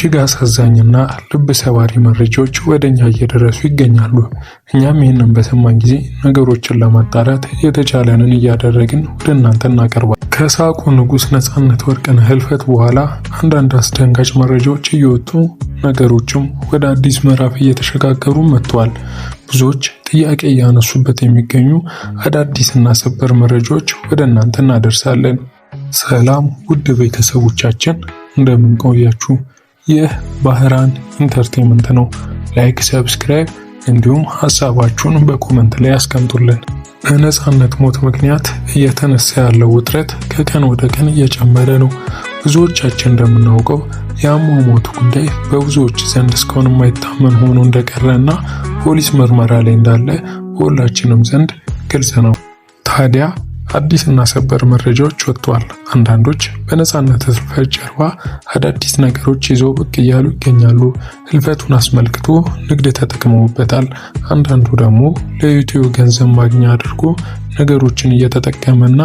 እጅግ አሳዛኝና ልብ ሰባሪ መረጃዎች ወደኛ እየደረሱ ይገኛሉ። እኛም ይህንን በሰማን ጊዜ ነገሮችን ለማጣራት የተቻለንን እያደረግን ወደ እናንተ እናቀርባለን። ከሳቁ ንጉስ ነጻነት ወርቅነህ ህልፈት በኋላ አንዳንድ አስደንጋጭ መረጃዎች እየወጡ ነገሮችም ወደ አዲስ ምዕራፍ እየተሸጋገሩ መጥተዋል። ብዙዎች ጥያቄ እያነሱበት የሚገኙ አዳዲስና ሰበር መረጃዎች ወደ እናንተ እናደርሳለን። ሰላም ውድ ቤተሰቦቻችን እንደምን ቆያችሁ? ይህ ባህራን ኢንተርቴይንመንት ነው። ላይክ፣ ሰብስክራይብ እንዲሁም ሀሳባችሁን በኮመንት ላይ አስቀምጡልን። በነጻነት ሞት ምክንያት እየተነሳ ያለው ውጥረት ከቀን ወደ ቀን እየጨመረ ነው። ብዙዎቻችን እንደምናውቀው የአሟሟቱ ጉዳይ በብዙዎች ዘንድ እስካሁን የማይታመን ሆኖ እንደቀረና ፖሊስ ምርመራ ላይ እንዳለ በሁላችንም ዘንድ ግልጽ ነው። ታዲያ አዲስና ሰበር መረጃዎች ወጥተዋል። አንዳንዶች በነጻነት ህልፈት ጀርባ አዳዲስ ነገሮች ይዘው ብቅ እያሉ ይገኛሉ። ህልፈቱን አስመልክቶ ንግድ ተጠቅመውበታል። አንዳንዱ ደግሞ ለዩቲዩብ ገንዘብ ማግኛ አድርጎ ነገሮችን እየተጠቀመና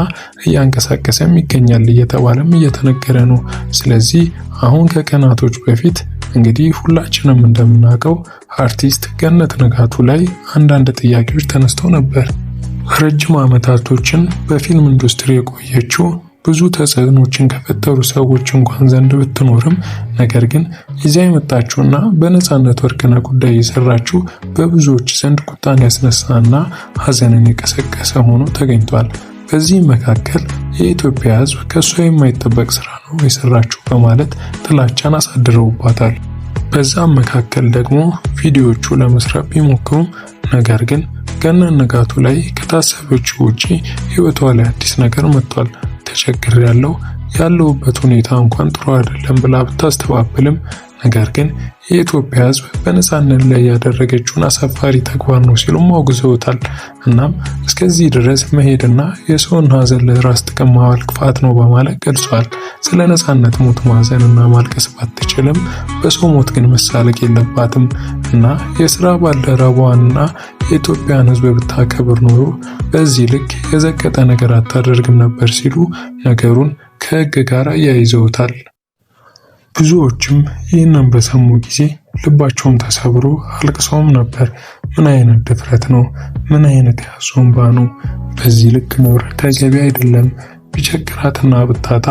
እያንቀሳቀሰም ይገኛል እየተባለም እየተነገረ ነው። ስለዚህ አሁን ከቀናቶች በፊት እንግዲህ ሁላችንም እንደምናውቀው አርቲስት ገነት ንጋቱ ላይ አንዳንድ ጥያቄዎች ተነስተው ነበር። ረጅም ዓመታቶችን በፊልም ኢንዱስትሪ የቆየችው ብዙ ተጽዕኖችን ከፈጠሩ ሰዎች እንኳን ዘንድ ብትኖርም ነገር ግን ይዛ የመጣችውና በነጻነት ወርቅነህ ጉዳይ የሰራችው በብዙዎች ዘንድ ቁጣን ያስነሳና ሀዘንን የቀሰቀሰ ሆኖ ተገኝቷል። በዚህ መካከል የኢትዮጵያ ሕዝብ ከሷ የማይጠበቅ ስራ ነው የሰራችው በማለት ጥላቻን አሳድረውባታል። በዛም መካከል ደግሞ ቪዲዮዎቹ ለመስራት ቢሞክሩም ነገር ግን ገነት ንጋቱ ላይ ከታሰበችው ውጪ ህይወቷ ላይ አዲስ ነገር መጥቷል። ያለውበት ሁኔታ እንኳን ጥሩ አይደለም ብላ ብታስተባብልም ነገር ግን የኢትዮጵያ ሕዝብ በነጻነት ላይ ያደረገችውን አሳፋሪ ተግባር ነው ሲሉም አውግዘውታል። እናም እስከዚህ ድረስ መሄድና የሰውን ሀዘን ለራስ ጥቅም ማዋል ክፋት ነው በማለት ገልጿል። ስለ ነጻነት ሞት ማዘንና ማልቀስ ባትችልም በሰው ሞት ግን መሳለቅ የለባትም እና የስራ ባልደረባዋንና የኢትዮጵያን ሕዝብ ብታከብር ኖሮ በዚህ ልክ የዘቀጠ ነገር አታደርግም ነበር ሲሉ ነገሩን ከህግ ጋር አያይዘውታል። ብዙዎችም ይህንን በሰሙ ጊዜ ልባቸውም ተሰብሮ አልቅሰውም ነበር። ምን አይነት ድፍረት ነው? ምን አይነት ያዞንባ ነው? በዚህ ልክ ኖር ተገቢ አይደለም። ቢቸግራትና ብታጣ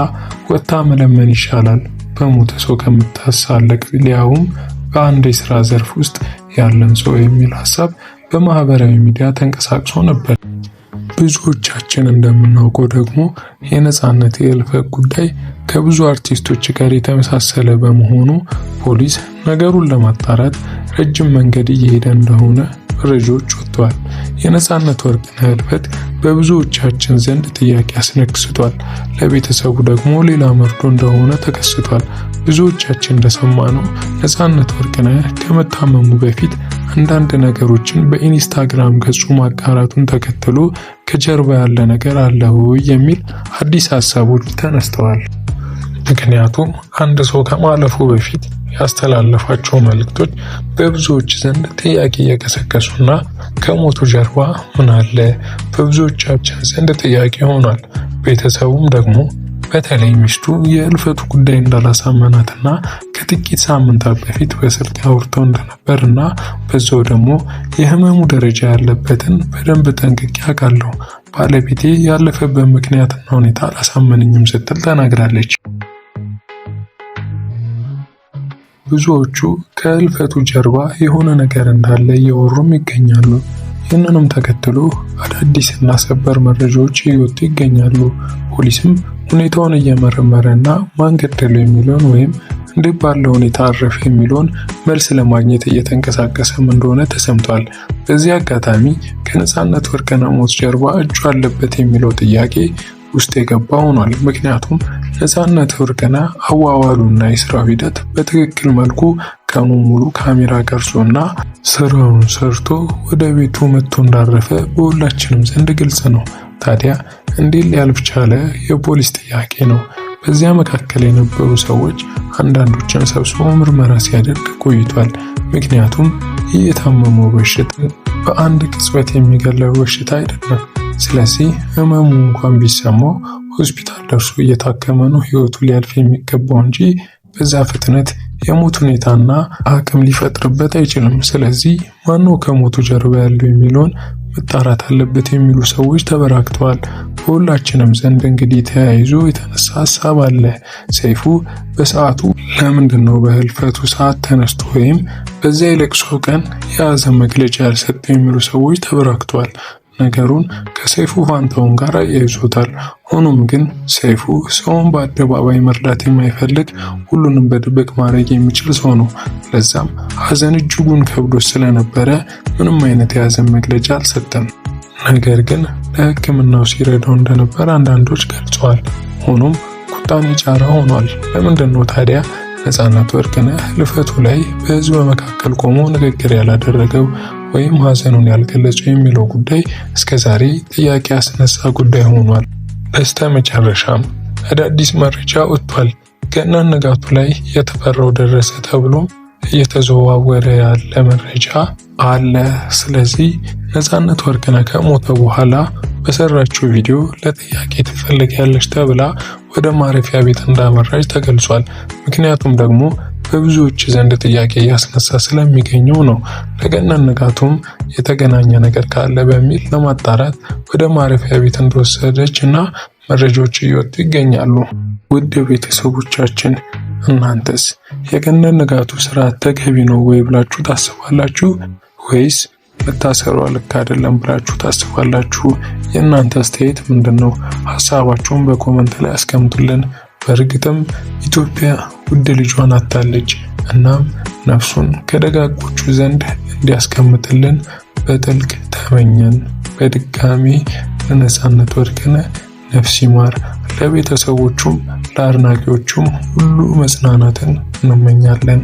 ወጣ መለመን ይሻላል በሞተ ሰው ከምታሳለቅ፣ ሊያውም በአንድ የስራ ዘርፍ ውስጥ ያለን ሰው የሚል ሀሳብ በማህበራዊ ሚዲያ ተንቀሳቅሶ ነበር። ብዙዎቻችን እንደምናውቀው ደግሞ የነጻነት የህልፈት ጉዳይ ከብዙ አርቲስቶች ጋር የተመሳሰለ በመሆኑ ፖሊስ ነገሩን ለማጣራት ረጅም መንገድ እየሄደ እንደሆነ መረጃዎች ወጥተዋል። የነጻነት ወርቅነህ ህልፈት በብዙዎቻችን ዘንድ ጥያቄ አስነክስቷል። ለቤተሰቡ ደግሞ ሌላ መርዶ እንደሆነ ተከስቷል። ብዙዎቻችን እንደሰማነው ነጻነት ወርቅነህ ከመታመሙ በፊት አንዳንድ ነገሮችን በኢንስታግራም ገጹ ማጋራቱን ተከትሎ ከጀርባ ያለ ነገር አለው የሚል አዲስ ሀሳቦች ተነስተዋል። ምክንያቱም አንድ ሰው ከማለፉ በፊት ያስተላለፋቸው መልእክቶች በብዙዎች ዘንድ ጥያቄ እየቀሰቀሱና ከሞቱ ጀርባ ምን አለ በብዙዎቻችን ዘንድ ጥያቄ ሆኗል። ቤተሰቡም ደግሞ በተለይ ሚስቱ የህልፈቱ ጉዳይ እንዳላሳመናትና ከጥቂት ሳምንታት በፊት በስልክ አውርተው እንደነበርና በዛው ደግሞ የህመሙ ደረጃ ያለበትን በደንብ ጠንቅቄ አውቃለሁ፣ ባለቤቴ ያለፈበት ምክንያትና ሁኔታ አላሳመነኝም ስትል ተናግራለች። ብዙዎቹ ከህልፈቱ ጀርባ የሆነ ነገር እንዳለ እያወሩም ይገኛሉ። ይህንንም ተከትሎ አዳዲስና ሰበር መረጃዎች እየወጡ ይገኛሉ። ፖሊስም ሁኔታውን እየመረመረና ማን ገደለው የሚለውን ወይም እንዴት ባለው ሁኔታ አረፈ የሚለውን መልስ ለማግኘት እየተንቀሳቀሰም እንደሆነ ተሰምቷል። በዚህ አጋጣሚ ከነጻነት ወርቅነህ ሞት ጀርባ እጁ አለበት የሚለው ጥያቄ ውስጥ የገባ ሆኗል። ምክንያቱም ነጻነት ወርቅነህ አዋዋሉና የስራው ሂደት በትክክል መልኩ ቀኑ ሙሉ ካሜራ ቀርጾና ስራውን ሰርቶ ወደ ቤቱ መጥቶ እንዳረፈ በሁላችንም ዘንድ ግልጽ ነው። ታዲያ እንዴት ሊያልፍ ቻለ? የፖሊስ ጥያቄ ነው። በዚያ መካከል የነበሩ ሰዎች አንዳንዶችን ሰብስቦ ምርመራ ሲያደርግ ቆይቷል። ምክንያቱም ይህ የታመመው በሽታ በአንድ ቅጽበት የሚገለው በሽታ አይደለም። ስለዚህ ህመሙ እንኳን ቢሰማው ሆስፒታል ደርሶ እየታከመ ነው ህይወቱ ሊያልፍ የሚገባው እንጂ በዛ ፍጥነት የሞት ሁኔታና አቅም ሊፈጥርበት አይችልም። ስለዚህ ማነው ከሞቱ ጀርባ ያለው የሚለውን መጣራት አለበት የሚሉ ሰዎች ተበራክተዋል። በሁላችንም ዘንድ እንግዲህ ተያይዞ የተነሳ ሀሳብ አለ። ሰይፉ በሰዓቱ ለምንድነው በህልፈቱ ሰዓት ተነስቶ ወይም በዚያ የለቅሶ ቀን የሀዘን መግለጫ ያልሰጠው የሚሉ ሰዎች ተበራክተዋል። ነገሩን ከሰይፉ ፋንታሁን ጋር ያይዞታል። ሆኖም ግን ሰይፉ ሰውን በአደባባይ መርዳት የማይፈልግ ሁሉንም በድብቅ ማድረግ የሚችል ሰው ነው። ለዛም ሀዘን እጅጉን ከብዶ ስለነበረ ምንም አይነት የሀዘን መግለጫ አልሰጠም። ነገር ግን ለሕክምናው ሲረዳው እንደነበር አንዳንዶች ገልጸዋል። ሆኖም ቁጣን የጫረ ሆኗል። ለምንድነው ታዲያ ነፃነት ወርቅነህ ህልፈቱ ላይ በህዝብ መካከል ቆሞ ንግግር ያላደረገው ወይም ሀዘኑን ያልገለጸው የሚለው ጉዳይ እስከዛሬ ጥያቄ ያስነሳ ጉዳይ ሆኗል። በስተመጨረሻም አዳዲስ መረጃ ወጥቷል። ገናን ንጋቱ ላይ የተፈራው ደረሰ ተብሎ እየተዘዋወረ ያለ መረጃ አለ። ስለዚህ ነፃነት ወርቅነህ ከሞተ በኋላ በሰራችው ቪዲዮ ለጥያቄ ትፈልጊያለሽ ተብላ ወደ ማረፊያ ቤት እንዳመራች ተገልጿል። ምክንያቱም ደግሞ በብዙዎች ዘንድ ጥያቄ እያስነሳ ስለሚገኘው ነው። ለገናን ንጋቱም የተገናኘ ነገር ካለ በሚል ለማጣራት ወደ ማረፊያ ቤት እንደወሰደች እና መረጃዎች እየወጡ ይገኛሉ። ውድ ቤተሰቦቻችን እናንተስ የገናን ንጋቱ ስርዓት ተገቢ ነው ወይ ብላችሁ ታስባላችሁ? ወይስ መታሰሯ ልክ አይደለም ብላችሁ ታስባላችሁ? የእናንተ አስተያየት ምንድነው? ሐሳባችሁን በኮመንት ላይ አስቀምጡልን። በእርግጥም ኢትዮጵያ ውድ ልጇን አጣለች። እናም ነፍሱን ከደጋጎቹ ዘንድ እንዲያስቀምጥልን በጥልቅ ተመኘን። በድጋሚ ለነፃነት ወርቅነህ ነፍስ ይማር። ለቤተሰቦቹም ለአድናቂዎቹም ሁሉ መጽናናትን እንመኛለን።